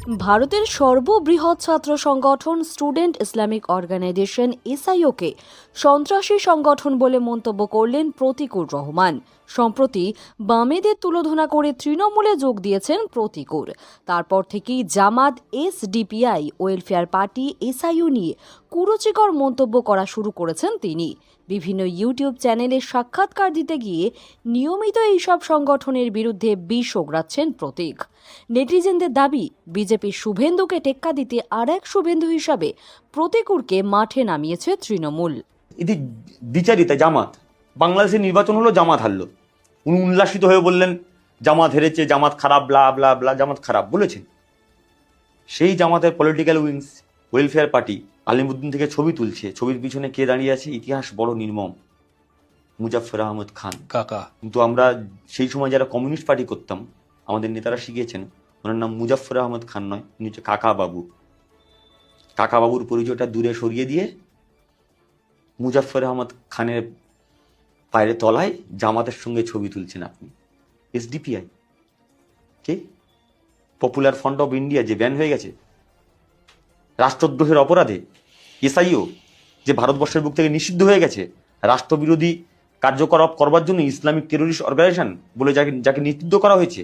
ভারতের সর্ববৃহৎ ছাত্র সংগঠন স্টুডেন্ট ইসলামিক অর্গানাইজেশন এসআইওকে সন্ত্রাসী সংগঠন বলে মন্তব্য করলেন প্রতীকুর রহমান। সম্প্রতি বামেদের তুলোধনা করে তৃণমূলে যোগ দিয়েছেন প্রতীকুর। তারপর থেকেই জামাত, এসডিপিআই, ওয়েলফেয়ার পার্টি, এসআইও নিয়ে কুরুচিকর মন্তব্য করা শুরু করেছেন তিনি। বিভিন্ন ইউটিউব চ্যানেলে সাক্ষাৎকার দিতে গিয়ে নিয়মিত এইসব সংগঠনের বিরুদ্ধে বিষ ওগড়াচ্ছেন প্রতীক। নেটিজেনদের দাবি, বিজেপির শুভেন্দুকে টেক্কা দিতে আর এক শুভেন্দু হিসাবে প্রতীকুরকে মাঠে নামিয়েছে তৃণমূল। এটি দ্বিচারিতা। জামাত, বাংলাদেশের নির্বাচন হলো, জামাত হারলো, উনি উল্লাসিত হয়ে বললেন জামাত হেরেছে, জামাত খারাপ, ব্লা ব্লা ব্লা, জামাত খারাপ বলেছেন। সেই জামাতের political wings welfare party Alimuddin থেকে ছবি তুলছে, ছবির পিছনে কে দাঁড়িয়ে আছে? ইতিহাস বড় নির্মম, মুজাফফর আহমদ খান কাকা। কিন্তু আমরা সেই সময় যারা কমিউনিস্ট পার্টি করতাম, আমাদের নেতারা শিখিয়েছেন ওনার নাম মুজাফফর আহমদ খান নয়, উনি হচ্ছে কাকা বাবু। কাকা বাবুর পরিচয়টা দূরে সরিয়ে দিয়ে মুজাফফর আহমদ খানের পায়ের তলায় জামাতের সঙ্গে ছবি তুলছেন আপনি। SDPI K? Popular front of India যে ব্যান হয়ে গেছে রাষ্ট্রদ্রোহের অপরাধে। এসআইও যে ভারতবর্ষের বুক থেকে নিষিদ্ধ হয়ে গেছে রাষ্ট্রবিরোধী কার্যকলাপ করবার জন্য, ইসলামিক টেরোরিস্ট অর্গানাইজেশন বলে যাকে নিষিদ্ধ করা হয়েছে।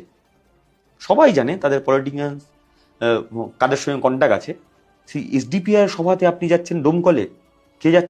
সবাই জানে তাদের পলিটিক্যাল কাদের সঙ্গে কন্ট্যাক্ট আছে। সেই এসডিপিআই সভাতে আপনি যাচ্ছেন ডোমকলে, কে যাচ্ছে?